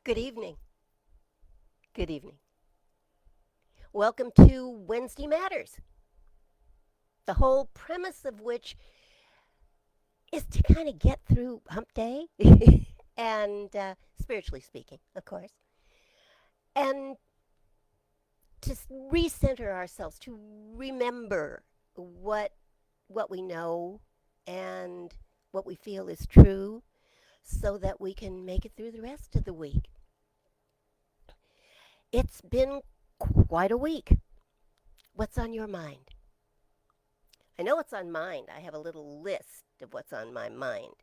Good evening. Good evening. Welcome to Wednesday Matters, the whole premise of which is to kind of get through hump day and spiritually speaking, of course, and to recenter ourselves, to remember what what we know and what we feel is true so that we can make it through the rest of the week. It's been quite a week. What's on your mind? I know what's on mine. I have a little list of what's on my mind.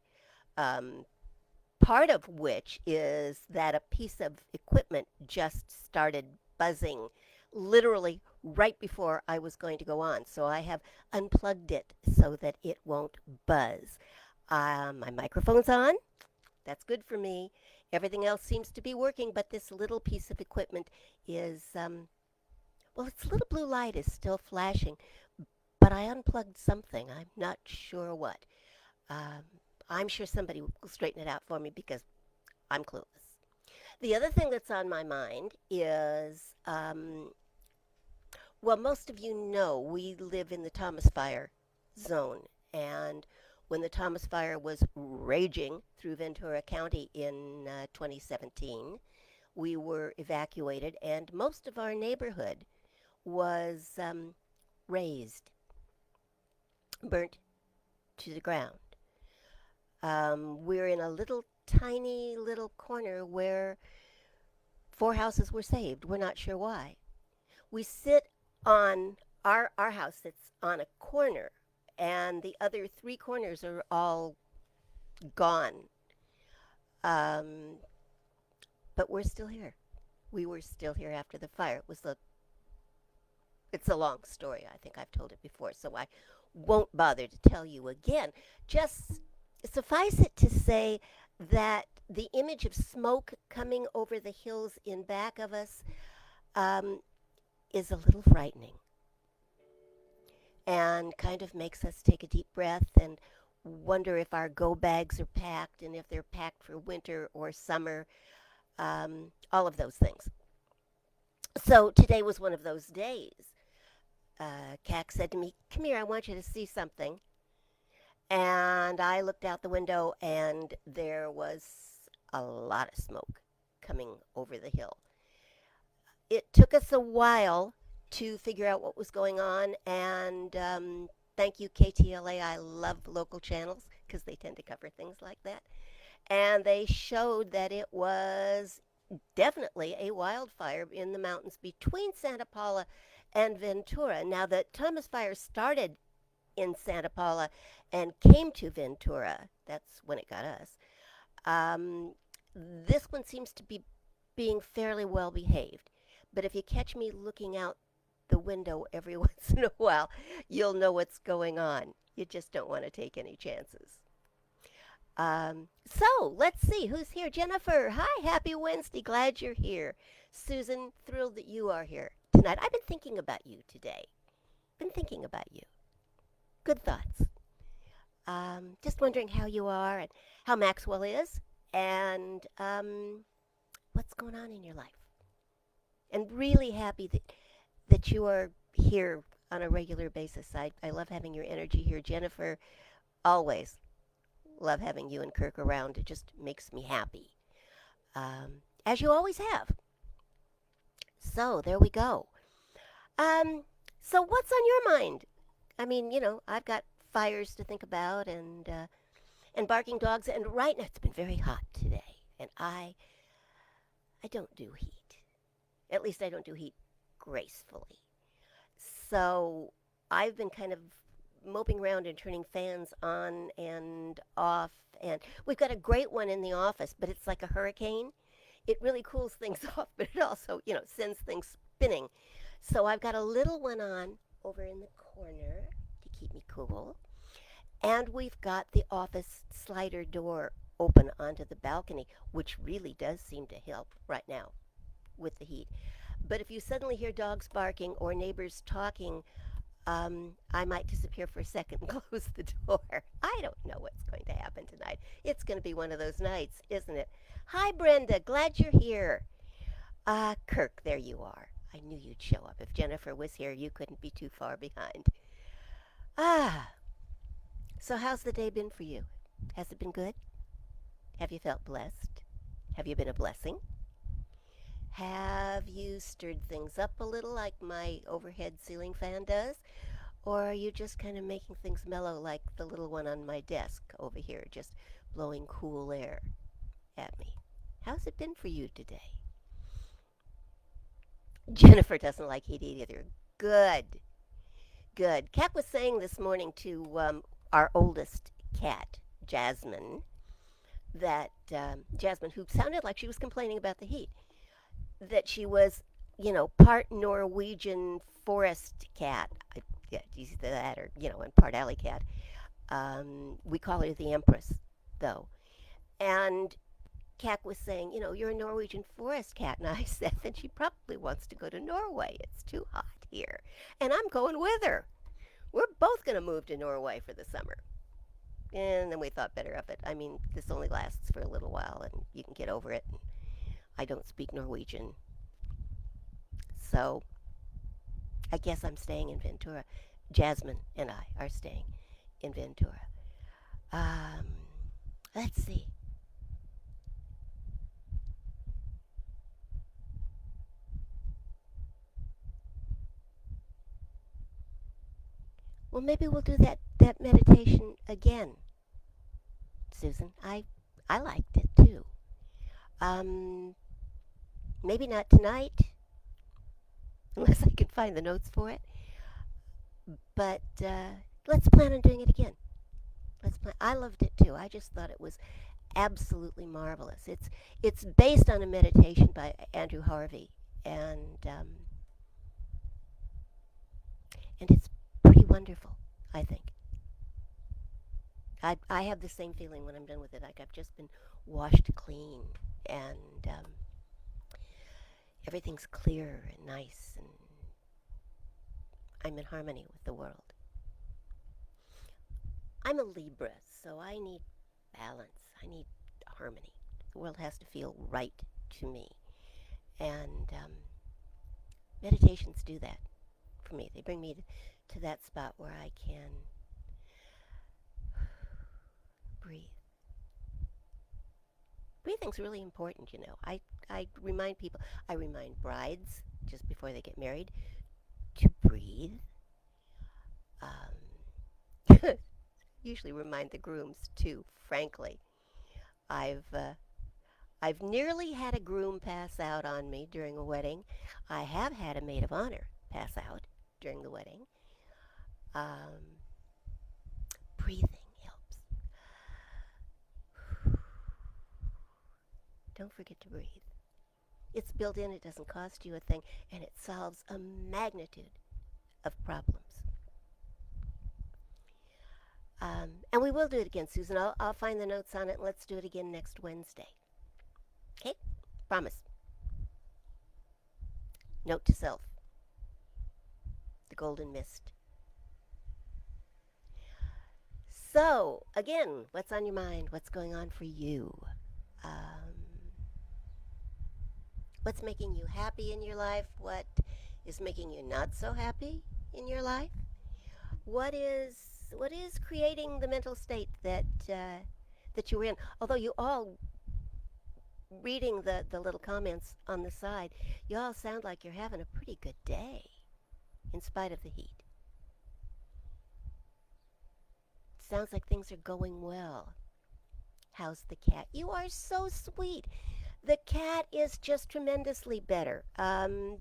Um, Part of which is that a piece of equipment just started buzzing literally right before I was going to go on. So I have unplugged it so that it won't buzz. My microphone's on. That's good for me. Everything else seems to be working, but this little piece of equipment is, well, its little blue light is still flashing, but I unplugged something. I'm not sure what. Um, I'm sure somebody will straighten it out for me because I'm clueless. The other thing that's on my mind is, well, most of you know we live in the Thomas Fire zone. And when the Thomas Fire was raging through Ventura County in 2017, we were evacuated, and most of our neighborhood was razed, burnt to the ground. We're in a little tiny little corner where four houses were saved. We're not sure why. We sit on our house that's on a corner, and the other three corners are all gone. Um, but we're still here. We were still here after the fire. It's a long story. I think I've told it before, so I won't bother to tell you again. Just suffice it to say that the image of smoke coming over the hills in back of us um, is a little frightening and kind of makes us take a deep breath and wonder if our go bags are packed and if they're packed for winter or summer, all of those things. So today was one of those days. Cac said to me, "Come here, I want you to see something." And I looked out the window, and there was a lot of smoke coming over the hill. It took us a while to figure out what was going on, and thank you, KTLA. I love local channels because they tend to cover things like that. And they showed that it was definitely a wildfire in the mountains between Santa Paula and Ventura. Now, the Thomas Fire started in Santa Paula and came to Ventura. That's when it got us. This one seems to be being fairly well behaved. But if you catch me looking out the window every once in a while, you'll know what's going on. You just don't want to take any chances. So let's see who's here. Jennifer, hi, happy Wednesday. Glad you're here. Susan, thrilled that you are here tonight. I've been thinking about you today. Been thinking about you. Good thoughts. Just wondering how you are and how Maxwell is and what's going on in your life. And really happy that you are here on a regular basis. I love having your energy here. Jennifer, always love having you and Kirk around. It just makes me happy, as you always have. So there we go. Um, so what's on your mind? I mean, I've got fires to think about and barking dogs. And right now it's been very hot today, and I don't do heat. At least I don't do heat gracefully. So I've been kind of moping around and turning fans on and off. And we've got a great one in the office, but it's like a hurricane. It really cools things off, but it also, sends things spinning. So I've got a little one on over in the corner to keep me cool. And we've got the office slider door open onto the balcony, which really does seem to help right now with the heat. But if you suddenly hear dogs barking or neighbors talking, I might disappear for a second and close the door. I don't know what's going to happen tonight. It's going to be one of those nights, isn't it? Hi, Brenda. Glad you're here. Kirk, there you are. I knew you'd show up. If Jennifer was here, you couldn't be too far behind. Ah, so how's the day been for you? Has it been good? Have you felt blessed? Have you been a blessing? Have you stirred things up a little like my overhead ceiling fan does? Or are you just kind of making things mellow like the little one on my desk over here, just blowing cool air at me? How's it been for you today? Jennifer doesn't like heat either. Good, good. Kat was saying this morning to our oldest cat, Jasmine, that Jasmine, who sounded like she was complaining about the heat, that she was, part Norwegian forest cat. Yeah, either that or, and part alley cat. We call her the Empress, though. And Kat was saying, you're a Norwegian forest cat. And I said that she probably wants to go to Norway. It's too hot here. And I'm going with her. We're both going to move to Norway for the summer. And then we thought better of it. I mean, this only lasts for a little while and you can get over it. I don't speak Norwegian. So I guess I'm staying in Ventura. Jasmine and I are staying in Ventura. Um, let's see. Well, maybe we'll do that meditation again, Susan. I liked it too. Um, maybe not tonight, unless I can find the notes for it. But let's plan on doing it again. Let's plan. I loved it too. I just thought it was absolutely marvelous. It's based on a meditation by Andrew Harvey, and it's pretty wonderful. I think. I have the same feeling when I'm done with it. Like I've just been washed clean, and everything's clear and nice, and I'm in harmony with the world. I'm a Libra, so I need balance. I need harmony. The world has to feel right to me. And meditations do that for me. They bring me to that spot where I can breathe. Breathing's really important. I remind people, I remind brides just before they get married to breathe. Usually remind the grooms too, frankly. I've I've nearly had a groom pass out on me during a wedding. I have had a maid of honor pass out during the wedding. Um, breathing helps. Don't forget to breathe. It's built in, it doesn't cost you a thing, and it solves a magnitude of problems. And we will do it again, Susan. I'll find the notes on it, and let's do it again next Wednesday. Okay? Promise. Note to self. The golden mist. So, again, what's on your mind? What's going on for you? What's making you happy in your life? What is making you not so happy in your life? What is creating the mental state that you're in? Although you all reading the little comments on the side, you all sound like you're having a pretty good day in spite of the heat. Sounds like things are going well. How's the cat? You are so sweet. The cat is just tremendously better. We're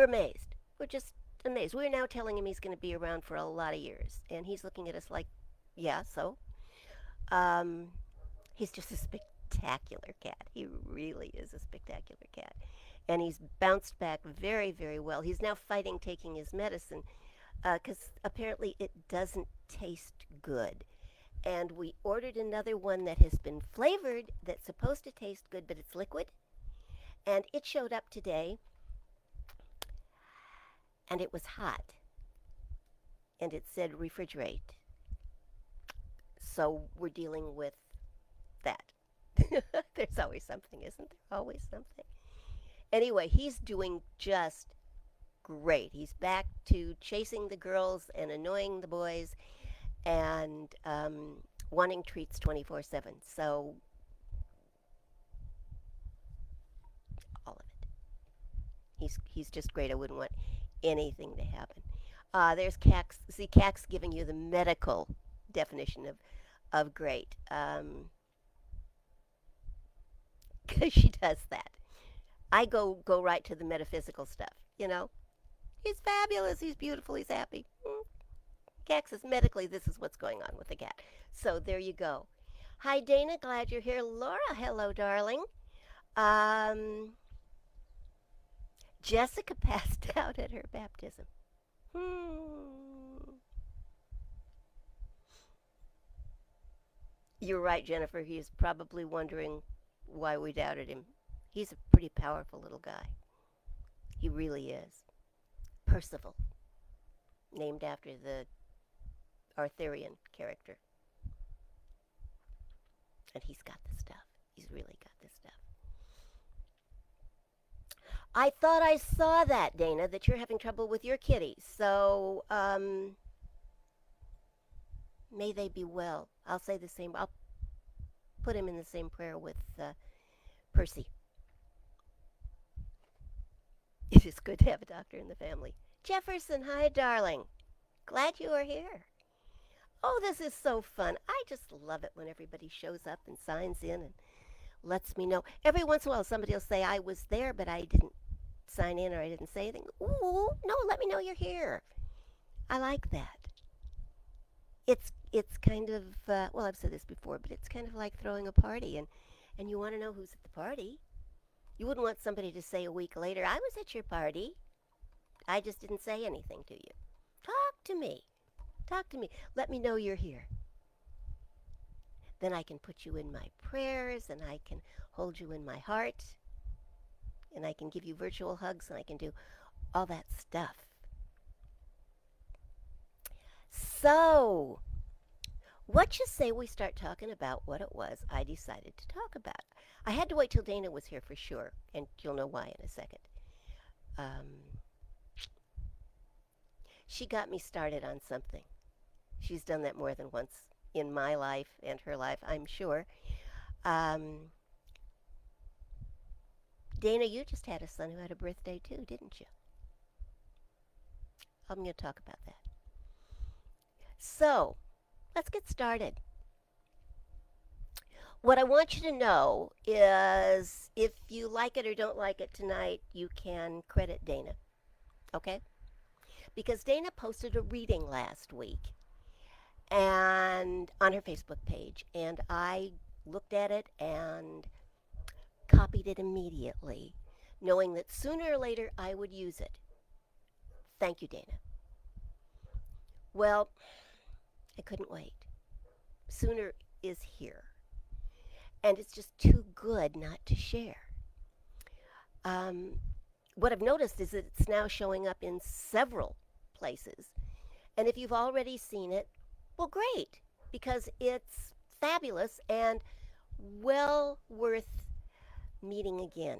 amazed. We're just amazed. We're now telling him he's going to be around for a lot of years, and he's looking at us like, yeah, so. Um, he's just a spectacular cat. He really is a spectacular cat. And he's bounced back very, very well. He's now fighting taking his medicine because apparently it doesn't taste good. And we ordered another one that has been flavored that's supposed to taste good, but it's liquid. And it showed up today, and it was hot. and it said refrigerate. So we're dealing with that. There's always something, isn't there? Always something. Anyway, he's doing just great. He's back to chasing the girls and annoying the boys and wanting treats 24/7. So, all of it. He's just great. I wouldn't want anything to happen. There's Cax. See, Cax giving you the medical definition of great. Because she does that. I go right to the metaphysical stuff. He's fabulous. He's beautiful. He's happy. Cax says medically, this is what's going on with the cat. So there you go. Hi, Dana. Glad you're here. Laura, hello, darling. Um, Jessica passed out at her baptism. You're right, Jennifer. He's probably wondering why we doubted him. He's a pretty powerful little guy. He really is. Percival, named after the Arthurian character. And he's got the stuff. He's really got the stuff. I thought I saw that, Dana, that you're having trouble with your kitty. So, may they be well. I'll say the same. I'll put him in the same prayer with Percy. It is good to have a doctor in the family. Jefferson, hi, darling. Glad you are here. Oh, this is so fun. I just love it when everybody shows up and signs in and lets me know. Every once in a while, somebody will say, I was there, but I didn't sign in or I didn't say anything. Ooh, no, let me know you're here. I like that. It's kind of, well, I've said this before, but it's kind of like throwing a party, and you want to know who's at the party. You wouldn't want somebody to say a week later, I was at your party. I just didn't say anything to you. Talk to me. Talk to me. Let me know you're here. Then I can put you in my prayers, and I can hold you in my heart, and I can give you virtual hugs, and I can do all that stuff. So, what you say we start talking about what it was I decided to talk about? I had to wait till Dana was here for sure, and you'll know why in a second. She got me started on something. She's done that more than once in my life and her life, I'm sure. Dana, you just had a son who had a birthday too, didn't you? I'm going to talk about that. So, let's get started. What I want you to know is if you like it or don't like it tonight, you can credit Dana. Okay? Because Dana posted a reading last week and on her Facebook page, and I looked at it and copied it immediately, knowing that sooner or later I would use it. Thank you, Dana. Well, I couldn't wait. Sooner is here. And it's just too good not to share. What I've noticed is that it's now showing up in several places. And if you've already seen it, well, great, because it's fabulous and well worth meeting again.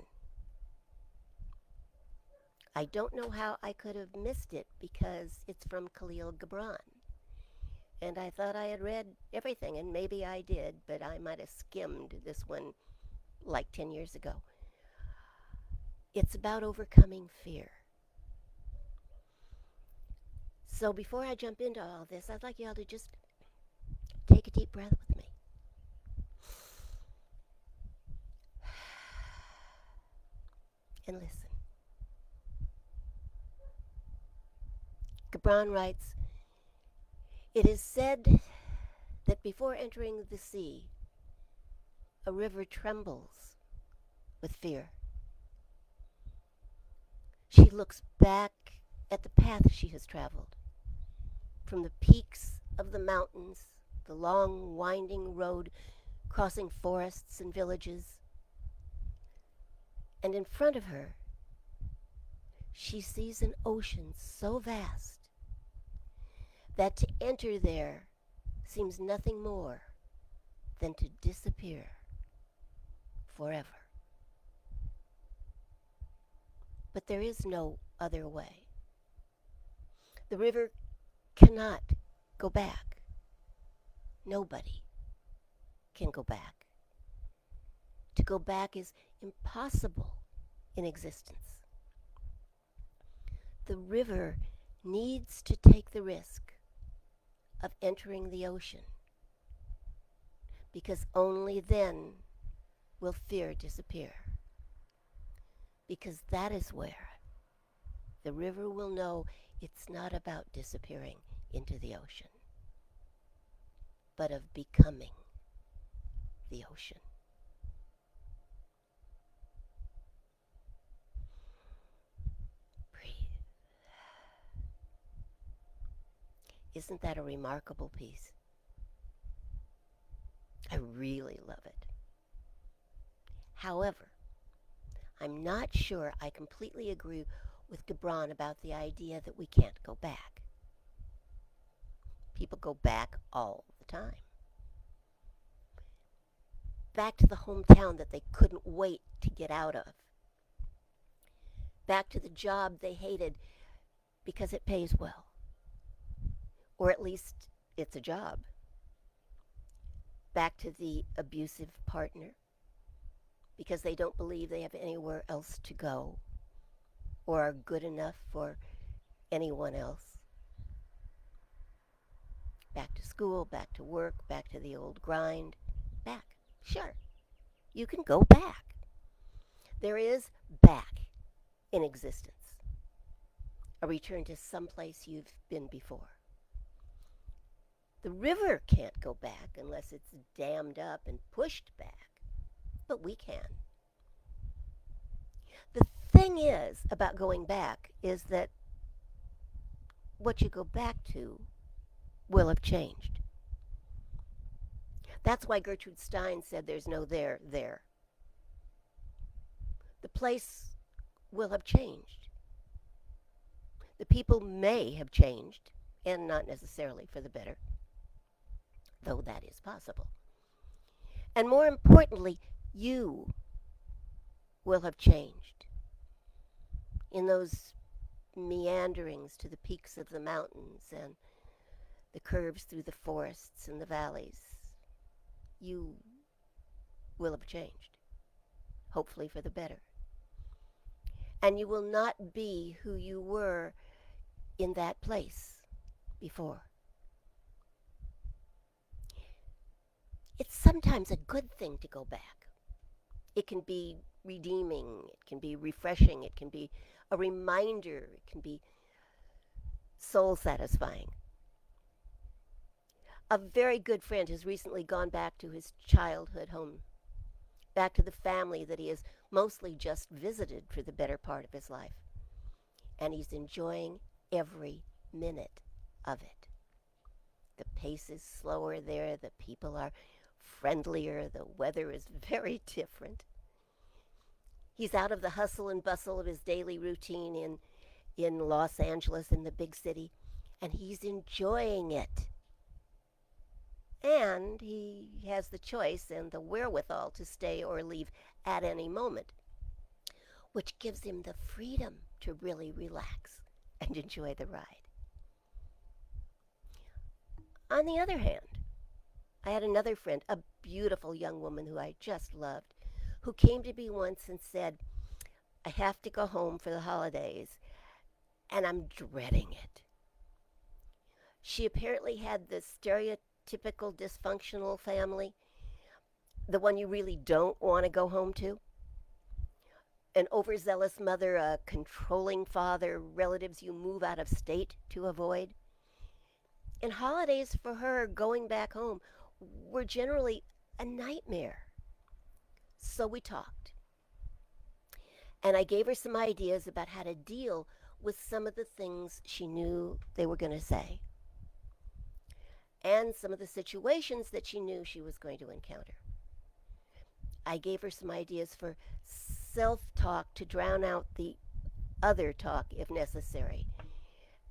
I don't know how I could have missed it because it's from Khalil Gibran. And I thought I had read everything, and maybe I did, but I might have skimmed this one like 10 years ago. It's about overcoming fear. So before I jump into all this, I'd like y'all to just take a deep breath with me. And listen. Gibran writes, it is said that before entering the sea, a river trembles with fear. She looks back at the path she has traveled, from the peaks of the mountains, the long winding road crossing forests and villages, and in front of her, she sees an ocean so vast that to enter there seems nothing more than to disappear forever. But there is no other way. The river cannot go back. Nobody can go back. To go back is impossible in existence. The river needs to take the risk of entering the ocean, because only then will fear disappear. Because that is where the river will know it's not about disappearing into the ocean, but of becoming the ocean. Breathe. Isn't that a remarkable piece? I really love it. However, I'm not sure I completely agree with Gibran about the idea that we can't go back. People go back all the time. Back to the hometown that they couldn't wait to get out of. Back to the job they hated because it pays well. Or at least it's a job. Back to the abusive partner because they don't believe they have anywhere else to go or are good enough for anyone else. Back to school, back to work, back to the old grind. Back. Sure, you can go back. There is back in existence. A return to someplace you've been before. The river can't go back unless it's dammed up and pushed back, but we can. The thing is about going back is that what you go back to will have changed. That's why Gertrude Stein said there's no there. The place will have changed. The people may have changed, and not necessarily for the better, though that is possible. And more importantly, you will have changed in those meanderings to the peaks of the mountains and the curves through the forests and the valleys. You will have changed, hopefully for the better. And you will not be who you were in that place before. It's sometimes a good thing to go back. It can be redeeming, it can be refreshing, it can be a reminder, it can be soul satisfying. A very good friend has recently gone back to his childhood home, back to the family that he has mostly just visited for the better part of his life. And he's enjoying every minute of it. The pace is slower there, the people are friendlier, the weather is very different. He's out of the hustle and bustle of his daily routine in Los Angeles, in the big city, and he's enjoying it. And he has the choice and the wherewithal to stay or leave at any moment, which gives him the freedom to really relax and enjoy the ride. On the other hand, I had another friend, a beautiful young woman who I just loved, who came to me once and said, I have to go home for the holidays, and I'm dreading it. She apparently had the stereotypical dysfunctional family, the one you really don't want to go home to. An overzealous mother, a controlling father, relatives you move out of state to avoid. And holidays for her going back home were generally a nightmare. So we talked. And I gave her some ideas about how to deal with some of the things she knew they were going to say, and some of the situations that she knew she was going to encounter. I gave her some ideas for self-talk to drown out the other talk if necessary,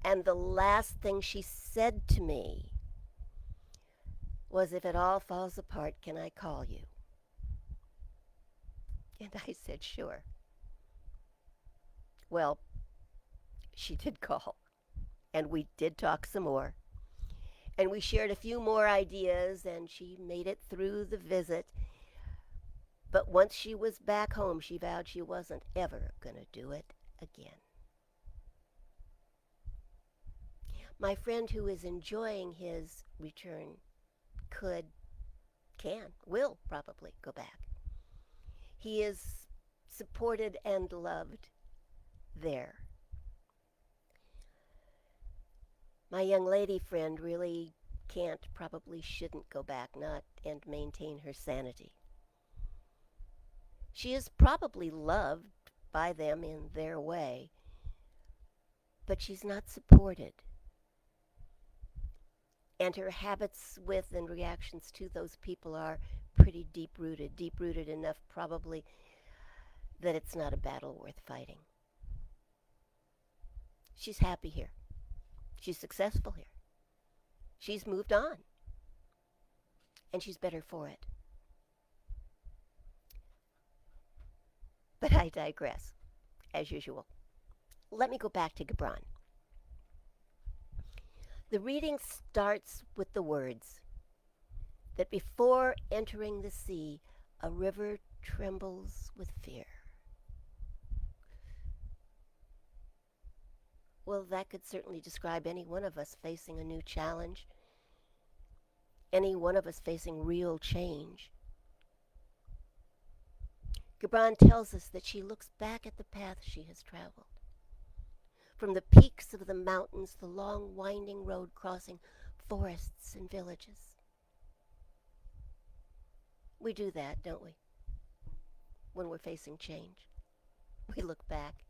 And the last thing she said to me was, if it all falls apart, can I call you? And I said, sure. Well, she did call, and we did talk some more. And we shared a few more ideas, and she made it through the visit. But once she was back home, she vowed she wasn't ever going to do it again. My friend who is enjoying his return will probably go back. He is supported and loved there. My young lady friend really probably shouldn't go back, not and maintain her sanity. She is probably loved by them in their way, but she's not supported. And her habits with and reactions to those people are pretty deep-rooted enough probably that it's not a battle worth fighting. She's happy here. She's successful here. She's moved on. And she's better for it. But I digress, as usual. Let me go back to Gibran. The reading starts with the words that before entering the sea, a river trembles with fear. Well, that could certainly describe any one of us facing a new challenge, any one of us facing real change. Gibran tells us that she looks back at the path she has traveled. From the peaks of the mountains, the long winding road crossing forests and villages. We do that, don't we? When we're facing change. We look back.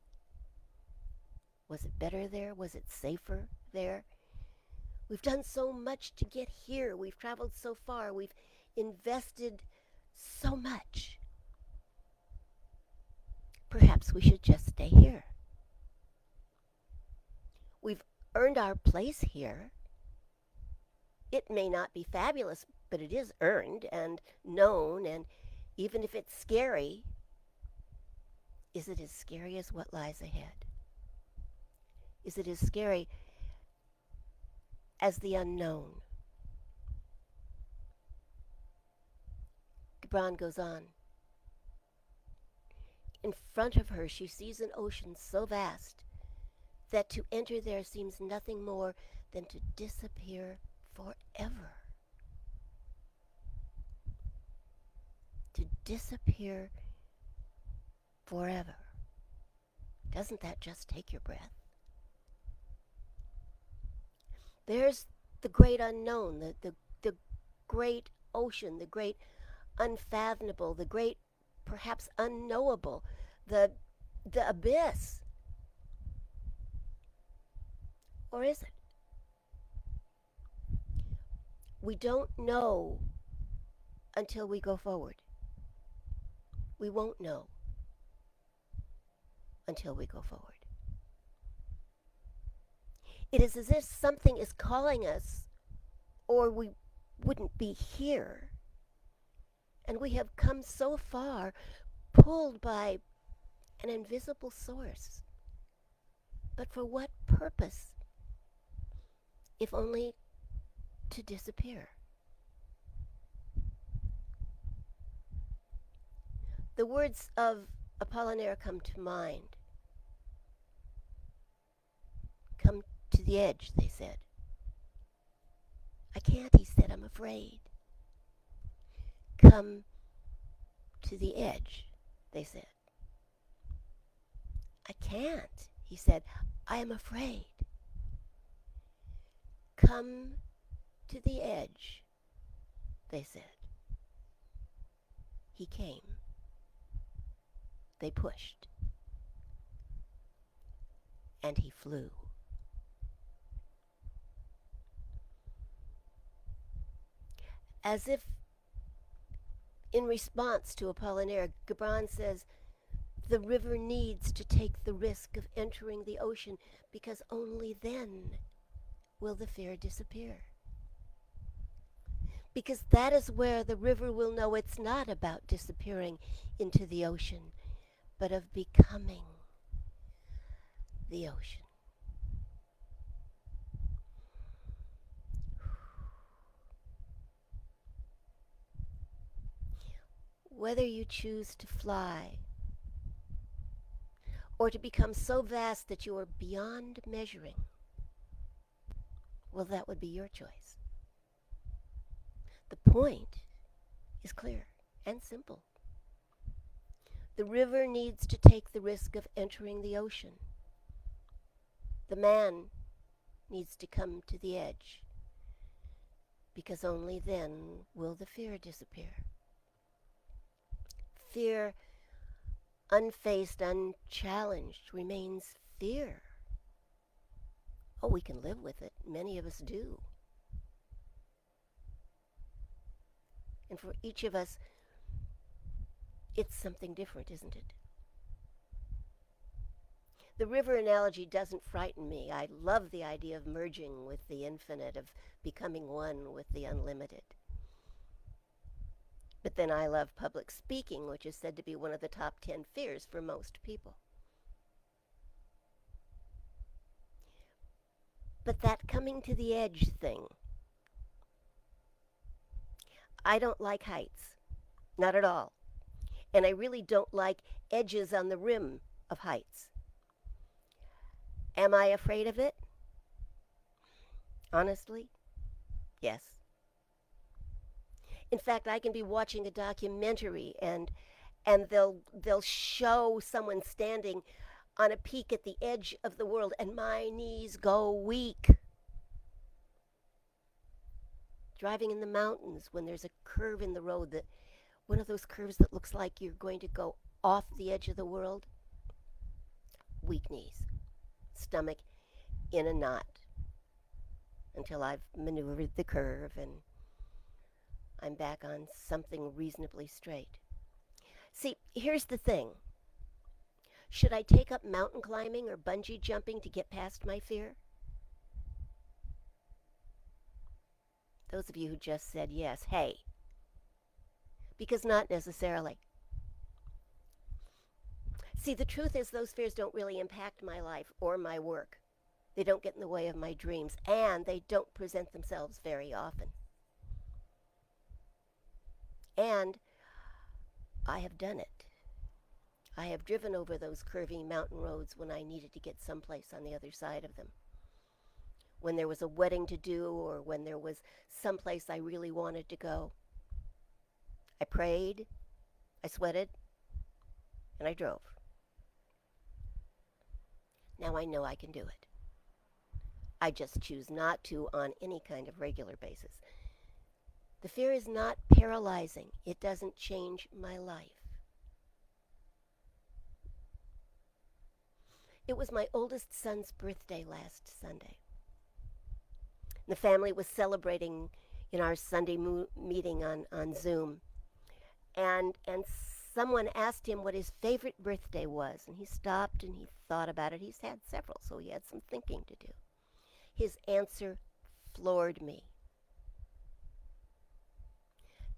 Was it better there? Was it safer there? We've done so much to get here. We've traveled so far. We've invested so much. Perhaps we should just stay here. We've earned our place here. It may not be fabulous, but it is earned and known, and even if it's scary, is it as scary as what lies ahead? Is it as scary as the unknown? Gibran goes on. In front of her, she sees an ocean so vast that to enter there seems nothing more than to disappear forever. To disappear forever. Doesn't that just take your breath? There's the great unknown, the great ocean, the great unfathomable, the great perhaps unknowable, the abyss. Or is it? We don't know until we go forward. We won't know until we go forward. It is as if something is calling us, or we wouldn't be here. And we have come so far, pulled by an invisible source. But for what purpose? If only to disappear. The words of Apollinaire come to mind. Come to the edge, they said. I can't, he said, I'm afraid. Come to the edge, they said. I can't, he said, I am afraid. Come to the edge, they said. He came. They pushed. And he flew. As if in response to Apollinaire, Gibran says, The river needs to take the risk of entering the ocean because only then will the fear disappear. Because that is where the river will know it's not about disappearing into the ocean, but of becoming the ocean. Whether you choose to fly or to become so vast that you are beyond measuring, well, that would be your choice. The point is clear and simple. The river needs to take the risk of entering the ocean. The man needs to come to the edge, because only then will the fear disappear. Fear, unfaced, unchallenged, remains fear. Oh, we can live with it. Many of us do. And for each of us, it's something different, isn't it? The river analogy doesn't frighten me. I love the idea of merging with the infinite, of becoming one with the unlimited. But then I love public speaking, which is said to be one of the top 10 fears for most people. But that coming to the edge thing, I don't like heights. Not at all. And I really don't like edges on the rim of heights. Am I afraid of it? Honestly, yes. In fact, I can be watching a documentary and they'll show someone standing on a peak at the edge of the world and my knees go weak. Driving in the mountains when there's a curve in the road, that one of those curves that looks like you're going to go off the edge of the world. Weak knees. Stomach in a knot until I've maneuvered the curve and I'm back on something reasonably straight. See, here's the thing. Should I take up mountain climbing or bungee jumping to get past my fear? Those of you who just said yes, hey. Because not necessarily. See, the truth is those fears don't really impact my life or my work. They don't get in the way of my dreams, and they don't present themselves very often. And I have done it. I have driven over those curvy mountain roads when I needed to get someplace on the other side of them. When there was a wedding to do or when there was someplace I really wanted to go. I prayed, I sweated, and I drove. Now I know I can do it. I just choose not to on any kind of regular basis. The fear is not paralyzing. It doesn't change my life. It was my oldest son's birthday last Sunday. The family was celebrating in our Sunday meeting on Zoom. And someone asked him what his favorite birthday was. And he stopped and he thought about it. He's had several, so he had some thinking to do. His answer floored me.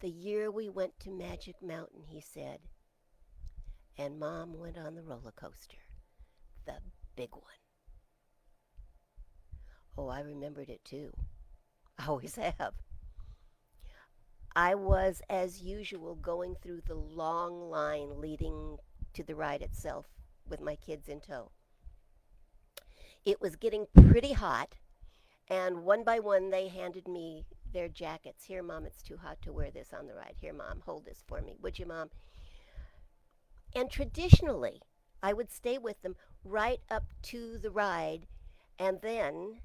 The year we went to Magic Mountain, he said, and Mom went on the roller coaster, the big one. Oh, I remembered it too. I always have. I was, as usual, going through the long line leading to the ride itself with my kids in tow. It was getting pretty hot, and one by one they handed me their jackets. Here, Mom, it's too hot to wear this on the ride. Here, Mom, hold this for me. Would you, Mom? And traditionally, I would stay with them right up to the ride, and then,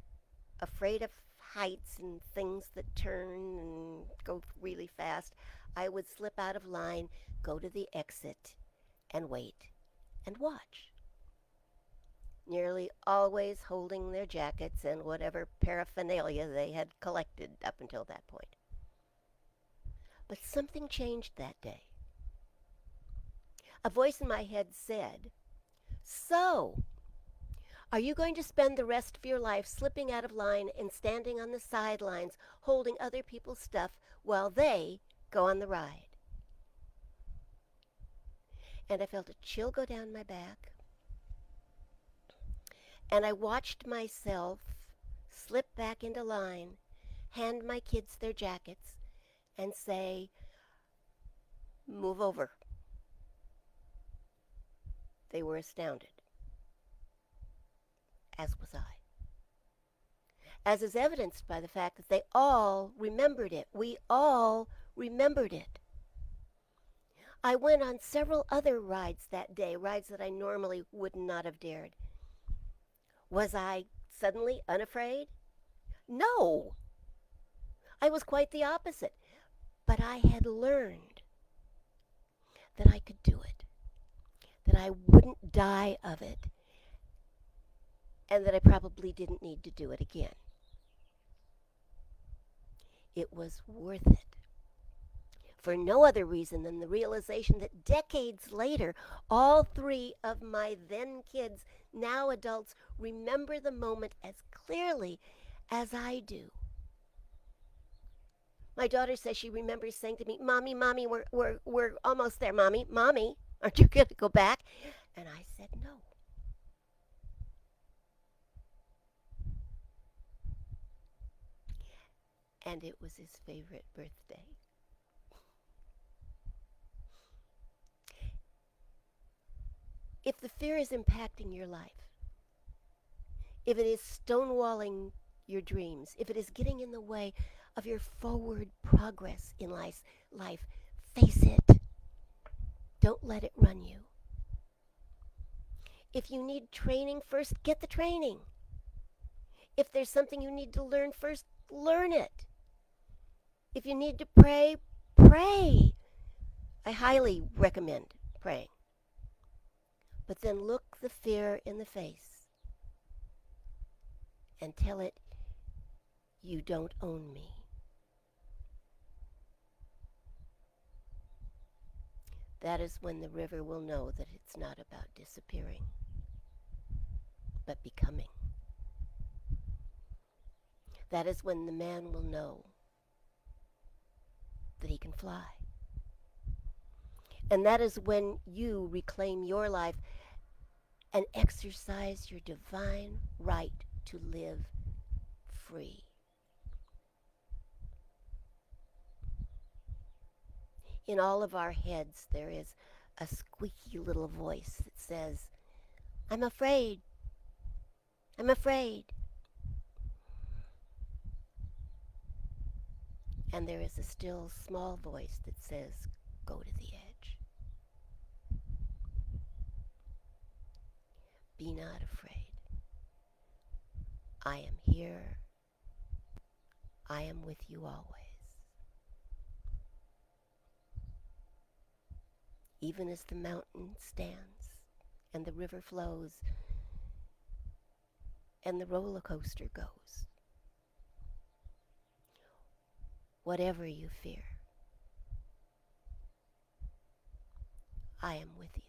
afraid of heights and things that turn and go really fast, I would slip out of line, go to the exit, and wait and watch. Nearly always holding their jackets and whatever paraphernalia they had collected up until that point. But something changed that day. a voice in my head said, "So, are you going to spend the rest of your life slipping out of line and standing on the sidelines holding other people's stuff while they go on the ride?" And I felt a chill go down my back. And I watched myself slip back into line, hand my kids their jackets, and say, "Move over." They were astounded, as was I, as is evidenced by the fact that they all remembered it. We all remembered it. I went on several other rides that day, rides that I normally would not have dared. Was I suddenly unafraid? No. I was quite the opposite. But I had learned that I could do it, that I wouldn't die of it, and that I probably didn't need to do it again. It was worth it. For no other reason than the realization that decades later, all three of my then kids, now adults, remember the moment as clearly as I do. My daughter says she remembers saying to me, "Mommy, Mommy, we're almost there, Mommy, Mommy, aren't you going to go back?" And I said, "No." And it was his favorite birthday. If the fear is impacting your life, if it is stonewalling your dreams, if it is getting in the way of your forward progress in life, face it. Don't let it run you. If you need training, first get the training. If there's something you need to learn, first learn it. If you need to pray, pray. I highly recommend praying. But then look the fear in the face and tell it, "You don't own me." That is when the river will know that it's not about disappearing, but becoming. That is when the man will know that he can fly. And that is when you reclaim your life and exercise your divine right to live free. In all of our heads, there is a squeaky little voice that says, "I'm afraid. I'm afraid." And there is a still small voice that says, "Go to the edge. Be not afraid. I am here. I am with you always." Even as the mountain stands and the river flows and the roller coaster goes. Whatever you fear, I am with you.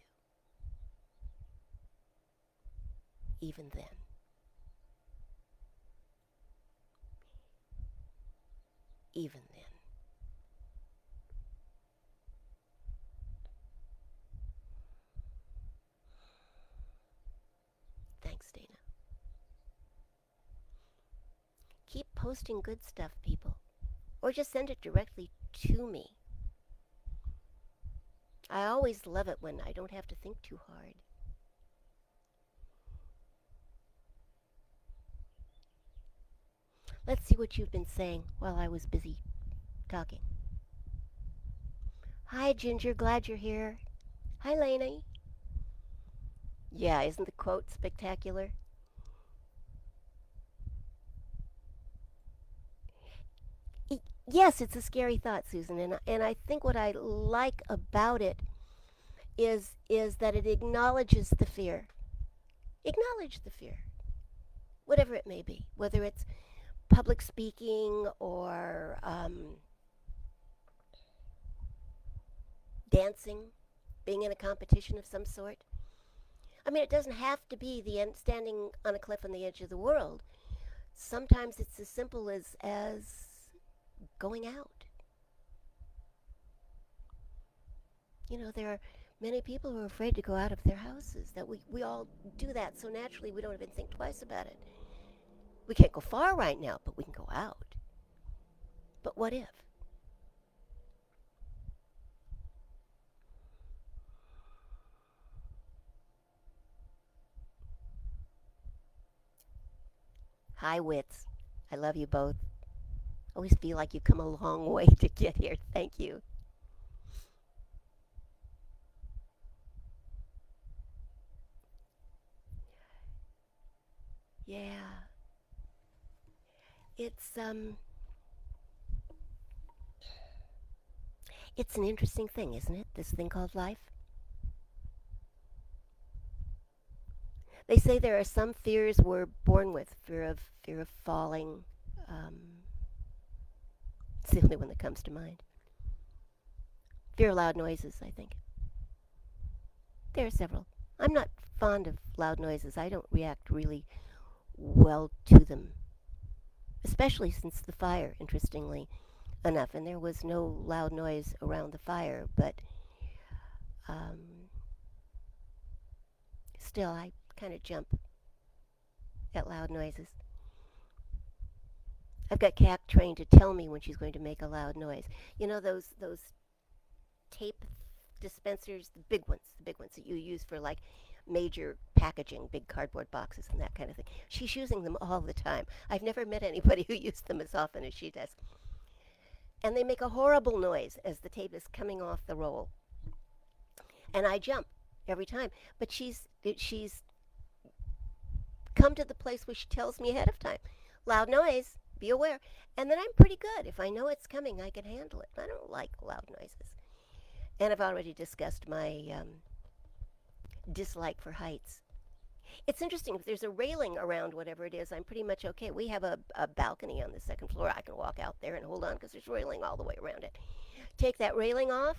Even then. Even then. Thanks, Dana. Keep posting good stuff, people. Or just send it directly to me. I always love it when I don't have to think too hard. Let's see what you've been saying while I was busy talking. Hi, Ginger. Glad you're here. Hi, Lainey. Yeah, isn't the quote spectacular? Yes, it's a scary thought, Susan, and I think what I like about it is that it acknowledges the fear. Acknowledge the fear, whatever it may be, whether it's public speaking or dancing, being in a competition of some sort. I mean, it doesn't have to be the end, standing on a cliff on the edge of the world. Sometimes it's as simple as going out. You know, there are many people who are afraid to go out of their houses. That we all do that so naturally we don't even think twice about it. We can't go far right now, but we can go out. But what if? Hi, wits. I love you both. Always feel like you've come a long way to get here. Thank you. Yeah. It's it's an interesting thing, isn't it? This thing called life. They say there are some fears we're born with. Fear of falling. It's the only one that comes to mind. Fear of loud noises, I think. There are several. I'm not fond of loud noises. I don't react really well to them, especially since the fire, interestingly enough. And there was no loud noise around the fire, but um, still, I kind of jump at loud noises. I've got Cat trained to tell me when she's going to make a loud noise. You know those tape dispensers, the big ones that you use for like major packaging, big cardboard boxes and that kind of thing. She's using them all the time. I've never met anybody who used them as often as she does. And they make a horrible noise as the tape is coming off the roll. And I jump every time. But she's come to the place where she tells me ahead of time, loud noise, be aware. And then I'm pretty good. If I know it's coming, I can handle it. I don't like loud noises. And I've already discussed my dislike for heights. It's interesting. If there's a railing around whatever it is, I'm pretty much okay. We have a balcony on the second floor. I can walk out there and hold on because there's railing all the way around it. Take that railing off,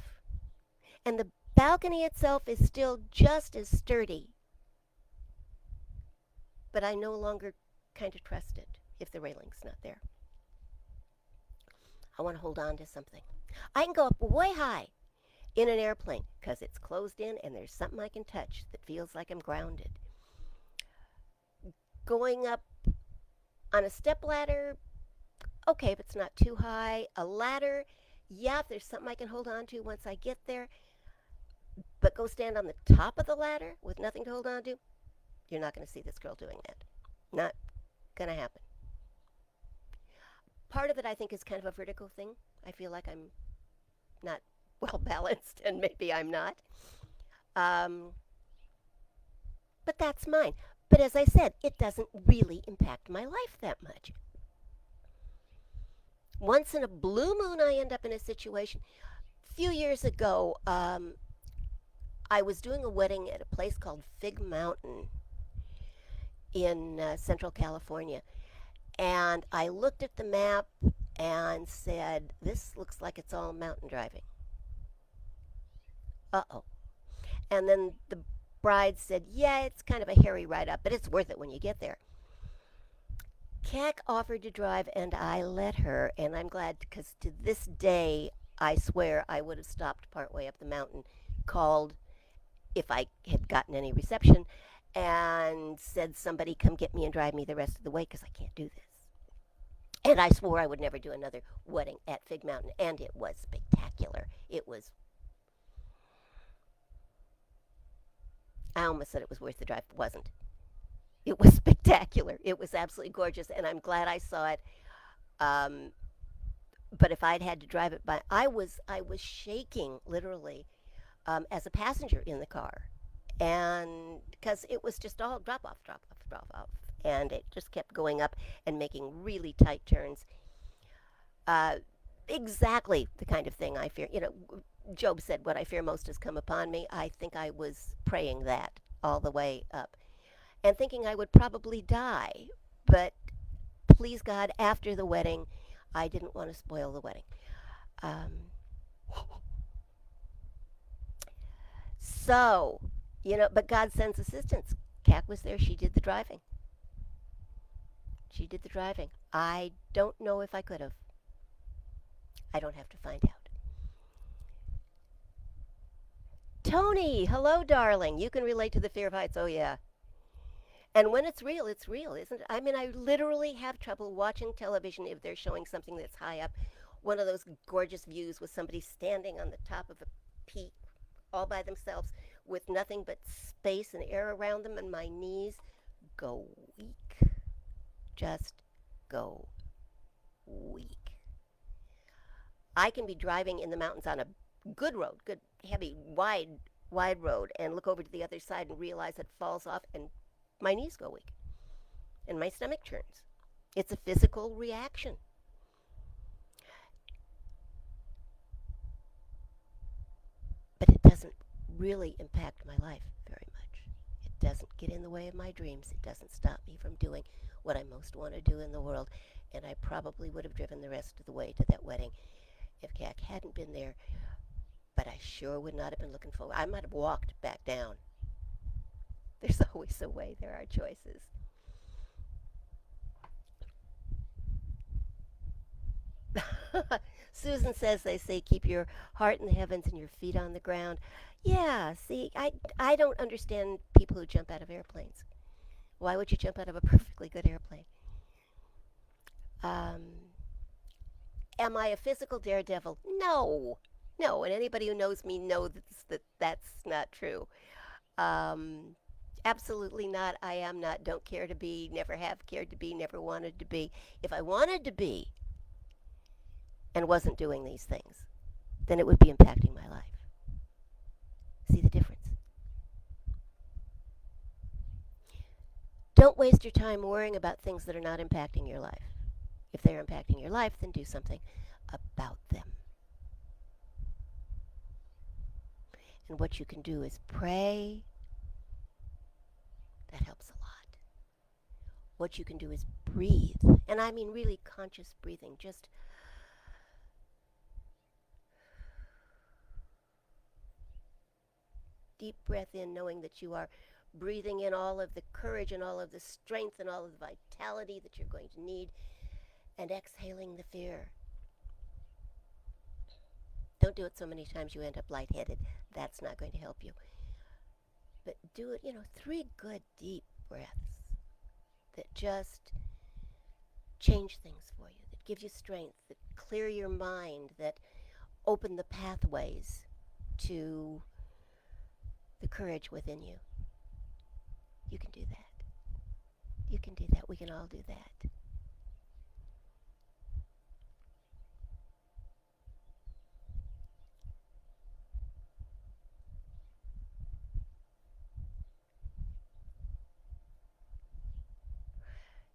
and the balcony itself is still just as sturdy, but I no longer kind of trust it if the railing's not there. I want to hold on to something. I can go up way high in an airplane because it's closed in and there's something I can touch that feels like I'm grounded. Going up on a step ladder, okay, if it's not too high. A ladder, yeah, if there's something I can hold on to once I get there. But go stand on the top of the ladder with nothing to hold on to, you're not going to see this girl doing that. Not going to happen. Part of it, I think, is kind of a vertical thing. I feel like I'm not well balanced, and maybe I'm not. Um, but that's mine. But as I said, it doesn't really impact my life that much. Once in a blue moon, I end up in a situation. A few years ago, I was doing a wedding at a place called Fig Mountain in Central California. And I looked at the map and said, this looks like it's all mountain driving. Uh oh. And then the bride said, yeah, it's kind of a hairy ride up, but it's worth it when you get there. Kak offered to drive, and I let her, and I'm glad because to this day, I swear I would have stopped partway up the mountain, called if I had gotten any reception, and said, somebody come get me and drive me the rest of the way because I can't do this. And I swore I would never do another wedding at Fig Mountain, and it was spectacular. It was, I almost said it was worth the drive. It wasn't. It was spectacular. It was absolutely gorgeous, and I'm glad I saw it. Um, but if I'd had to drive it by, I was shaking literally as a passenger in the car, and because it was just all drop off, drop off, drop off, and it just kept going up and making really tight turns. Uh, exactly the kind of thing I fear. You know, Job said, "What I fear most has come upon me." I think I was praying that all the way up, and thinking I would probably die. But please God, after the wedding, I didn't want to spoil the wedding. Um, So, but God sends assistance. Kat was there. She did the driving. She did the driving. I don't know if I could have. I don't have to find out. Tony, hello, darling. You can relate to the fear of heights. Oh, yeah. And when it's real, isn't it? I mean, I literally have trouble watching television if they're showing something that's high up. One of those gorgeous views with somebody standing on the top of a peak all by themselves with nothing but space and air around them, and my knees go weak. Just go weak. I can be driving in the mountains on a good road, good, heavy, wide road, and look over to the other side and realize it falls off, and my knees go weak, and my stomach churns. It's a physical reaction. But it doesn't really impact my life very much. It doesn't get in the way of my dreams. It doesn't stop me from doing what I most want to do in the world. And I probably would have driven the rest of the way to that wedding if Cac hadn't been there. But I sure would not have been looking forward. I might have walked back down. There's always a way. There are choices. Susan says they say keep your heart in the heavens and your feet on the ground. Yeah, see, I don't understand people who jump out of airplanes. Why would you jump out of a perfectly good airplane? Um, am I a physical daredevil? No. No, and anybody who knows me knows that's not true. Um, absolutely not. I am not. Don't care to be. Never have cared to be. Never wanted to be. If I wanted to be and wasn't doing these things, then it would be impacting my life. See the difference? Don't waste your time worrying about things that are not impacting your life. If they're impacting your life, then do something about them. And what you can do is pray. That helps a lot. What you can do is breathe. And I mean really conscious breathing. Just deep breath in, knowing that you are breathing in all of the courage and all of the strength and all of the vitality that you're going to need, and exhaling the fear. Don't do it so many times you end up lightheaded. That's not going to help you. But do it, 3 good deep breaths that just change things for you, that give you strength, that clear your mind, that open the pathways to the courage within you. You can do that. You can do that. We can all do that.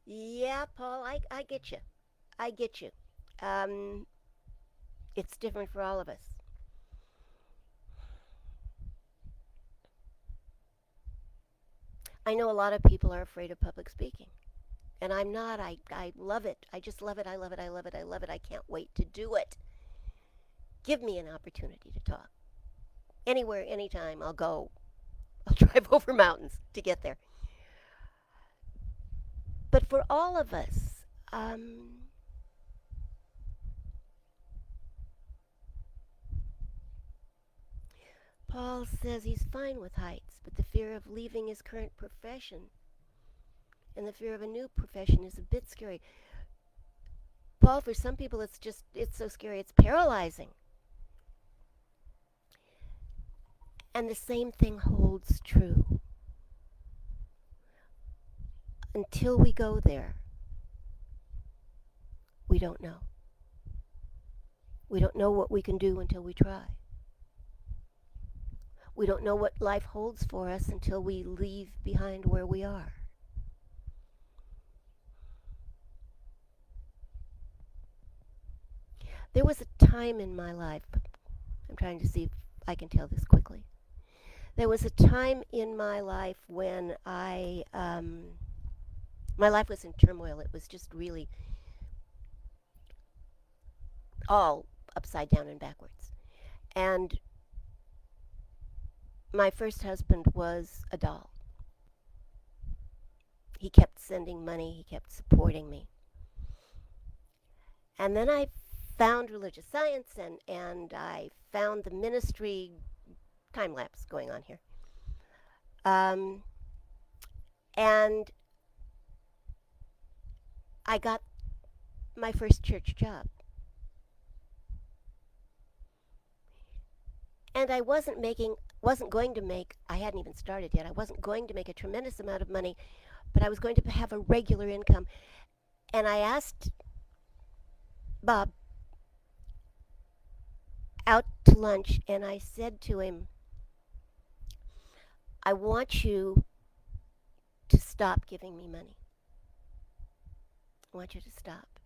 Yeah, Paul, I get you. I get you. Um, it's different for all of us. I know a lot of people are afraid of public speaking. And I'm not. I love it. I just love it. I love it. I love it. I love it. I can't wait to do it. Give me an opportunity to talk. Anywhere, anytime, I'll go. I'll drive over mountains to get there. But for all of us, Paul says he's fine with heights, but the fear of leaving his current profession and the fear of a new profession is a bit scary. Paul, for some people, it's so scary, it's paralyzing. And the same thing holds true. Until we go there, we don't know. We don't know what we can do until we try. We don't know what life holds for us until we leave behind where we are. There was a time in my life, I'm trying to see if I can tell this quickly. There was a time in my life when my life was in turmoil. It was just really all upside down and backwards. And My first husband was a doll. He kept sending money, he kept supporting me. And then I found religious science and I found the ministry time lapse going on here. Um, and I got my first church job. And I wasn't going to make, I hadn't even started yet, I wasn't going to make a tremendous amount of money, but I was going to have a regular income. And I asked Bob out to lunch and I said to him, I want you to stop giving me money. I want you to stop.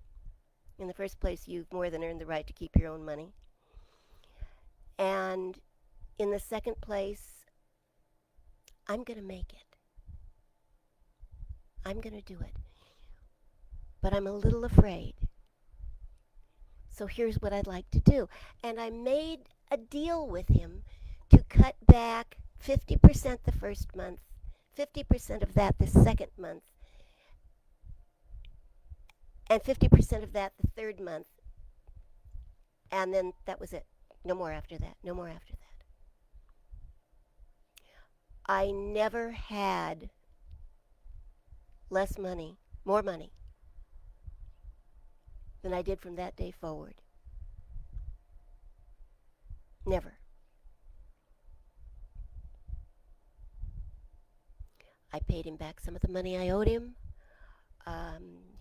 In the first place, you've more than earned the right to keep your own money. And in the second place, I'm going to make it. I'm going to do it. But I'm a little afraid. So here's what I'd like to do. And I made a deal with him to cut back 50% the first month, 50% of that the second month, and 50% of that the third month. And then that was it. No more after that. No more after that. I never had less money, more money, than I did from that day forward. Never. I paid him back some of the money I owed him.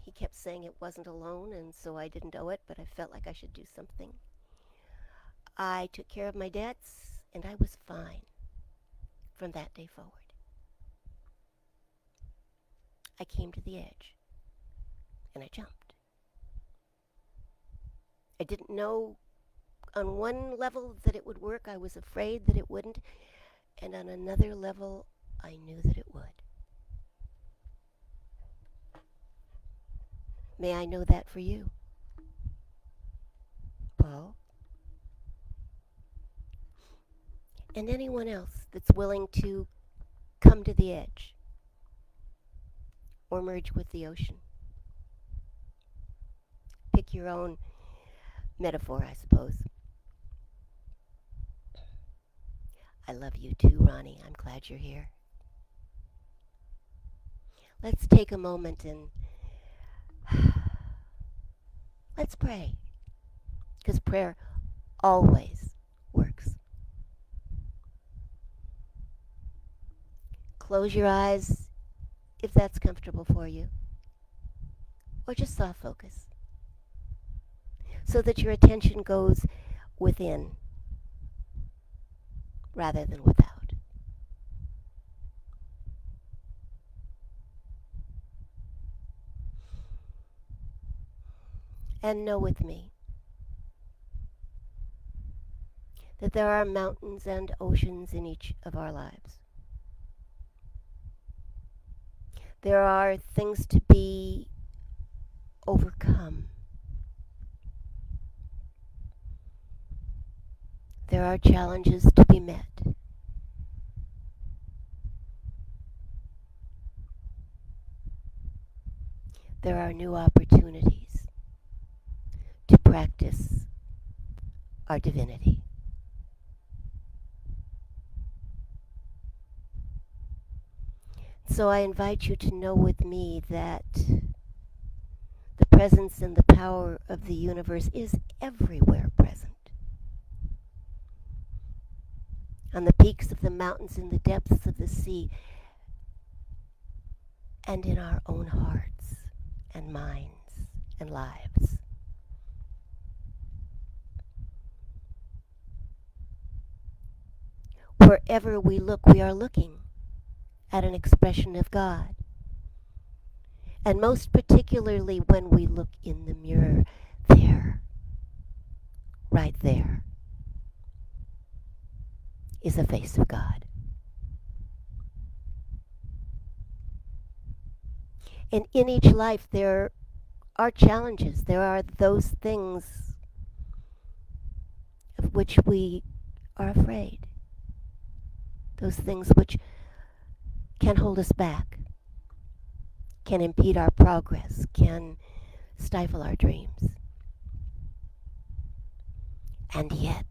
He kept saying it wasn't a loan, and so I didn't owe it, but I felt like I should do something. I took care of my debts, and I was fine from that day forward. I came to the edge, and I jumped. I didn't know on one level that it would work. I was afraid that it wouldn't, and on another level, I knew that it would. May I know that for you, Paul? And anyone else that's willing to come to the edge or merge with the ocean. Pick your own metaphor, I suppose. I love you too, Ronnie. I'm glad you're here. Let's take a moment and let's pray, because prayer always works. Close your eyes if that's comfortable for you, or just soft focus, so that your attention goes within rather than without. And know with me that there are mountains and oceans in each of our lives. There are things to be overcome. There are challenges to be met. There are new opportunities to practice our divinity. So I invite you to know with me that the presence and the power of the universe is everywhere present. On the peaks of the mountains, in the depths of the sea, and in our own hearts and minds and lives. Wherever we look, we are looking at an expression of God. And most particularly when we look in the mirror, there, right there, is the face of God. And in each life there are challenges. There are those things of which we are afraid. those things which can hold us back, can impede our progress, can stifle our dreams. And yet,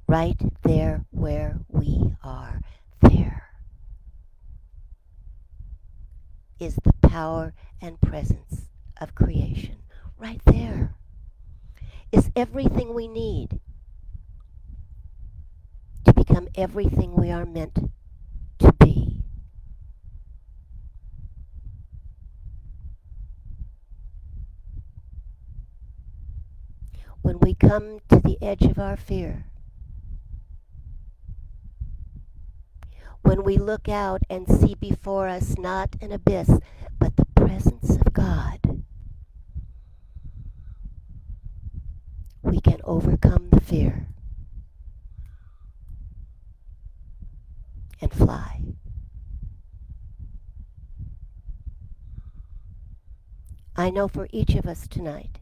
right there where we are, there is the power and presence of creation. Right there is everything we need to become everything we are meant to be. When we come to the edge of our fear, when we look out and see before us not an abyss, but the presence of God, we can overcome the fear and fly. I know for each of us tonight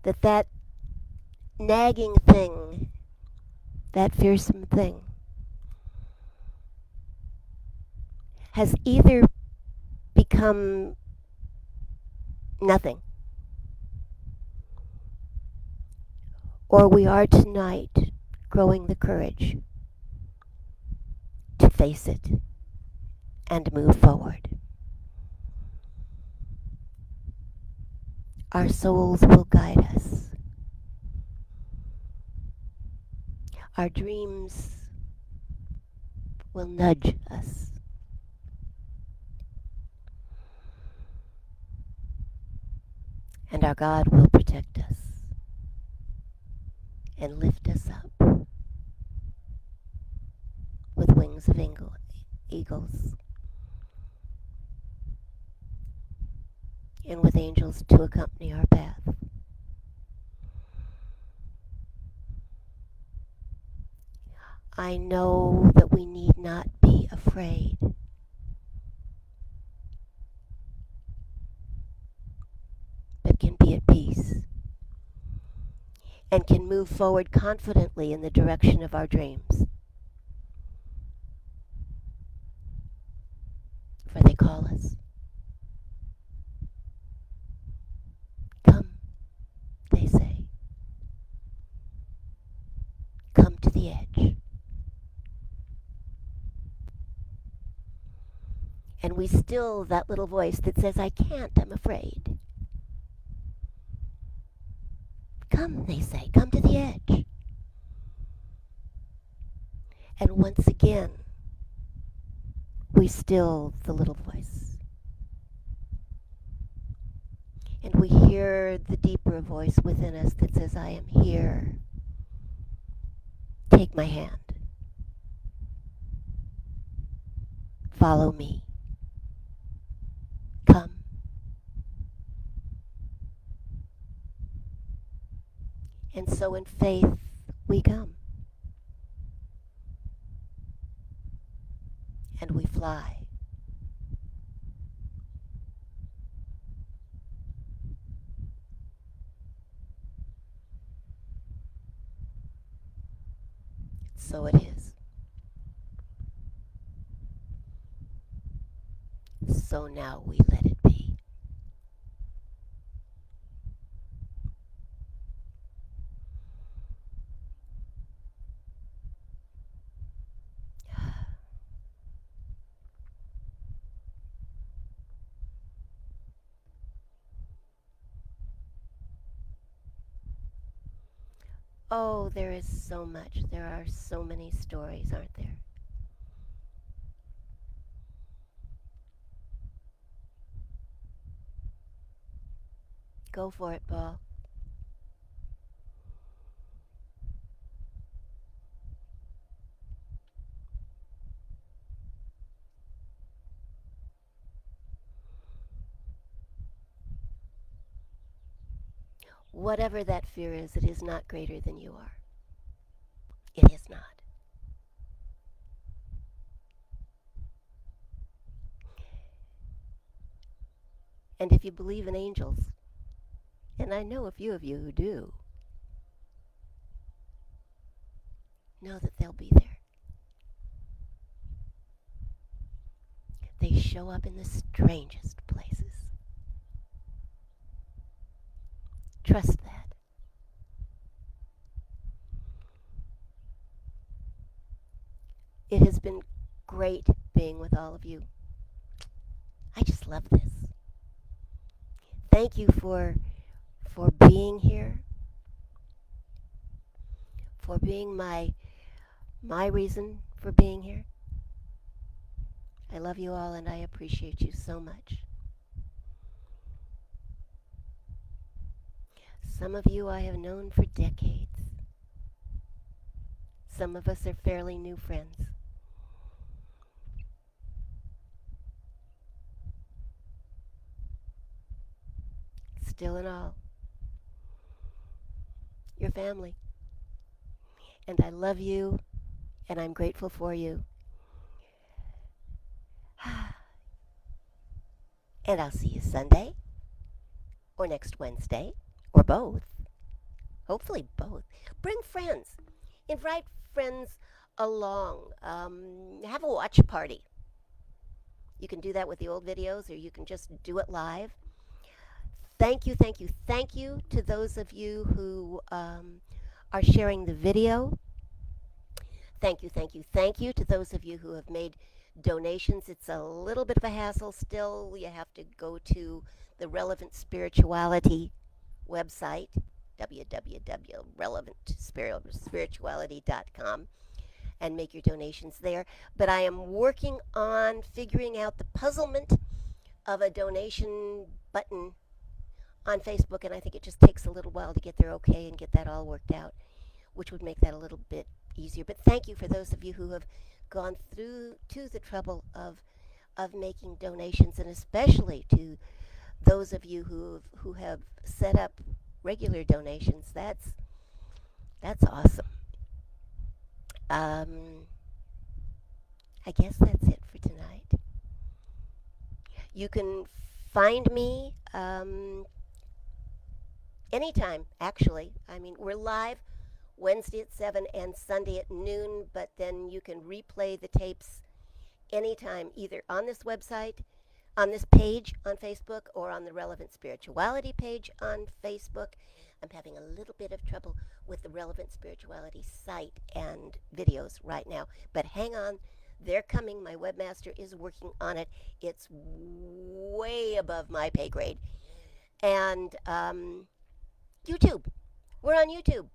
that nagging thing, that fearsome thing, has either become nothing, or we are tonight growing the courage to face it and move forward. Our souls will guide us. Our dreams will nudge us. And our God will protect us and lift us up with wings of eagles and with angels to accompany our path. I know that we need not be afraid, but can be at peace and can move forward confidently in the direction of our dreams. For they call us. Come, they say. Come to the edge. And we still that little voice that says, I can't, I'm afraid. Come, they say, come to the edge. And once again, we still the little voice. And we hear the deeper voice within us that says, I am here. Take my hand. Follow me. Come. And so in faith, we come. And we fly. So it is. So now we let it be. Oh, there is so much. There are so many stories, aren't there? Go for it, Paul. Whatever that fear is, it is not greater than you are. It is not. And if you believe in angels, and I know a few of you who do, know that they'll be there. They show up in the strangest places. Trust that. It has been great being with all of you. I just love this. Thank you for being here, for being my reason for being here. I love you all and I appreciate you so much. Some of you I have known for decades. Some of us are fairly new friends. Still in all, your family. And I love you and I'm grateful for you. And I'll see you Sunday or next Wednesday or both. Hopefully both. Bring friends. Invite friends along. Have a watch party. You can do that with the old videos or you can just do it live. Thank you, thank you, thank you to those of you who are sharing the video. Thank you, thank you, thank you to those of you who have made donations. It's a little bit of a hassle still. You have to go to the Relevant Spirituality website, www.relevantspirituality.com, and make your donations there. But I am working on figuring out the puzzlement of a donation button on Facebook, and I think it just takes a little while to get there okay and get that all worked out, which would make that a little bit easier. But thank you for those of you who have gone through to the trouble of making donations, and especially to those of you who have set up regular donations. That's awesome. I guess that's it for tonight. You can find me anytime, actually. I mean, we're live Wednesday at 7 and Sunday at noon, but then you can replay the tapes anytime, either on this website, on this page on Facebook, or on the Relevant Spirituality page on Facebook. I'm having a little bit of trouble with the Relevant Spirituality site and videos right now, but hang on. They're coming. My webmaster is working on it. It's way above my pay grade. And YouTube. We're on YouTube.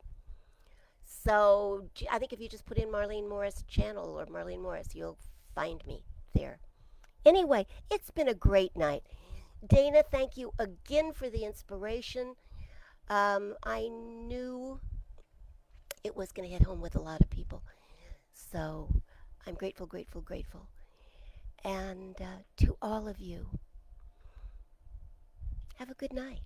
So I think if you just put in Marlene Morris channel or Marlene Morris, you'll find me there. Anyway, it's been a great night. Dana, thank you again for the inspiration. I knew it was going to hit home with a lot of people. So I'm grateful, grateful, grateful. And to all of you, have a good night.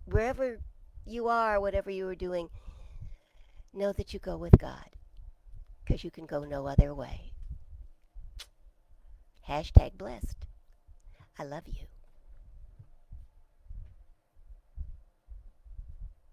Wherever you are, whatever you are doing, know that you go with God, because you can go no other way. #blessed. I love you.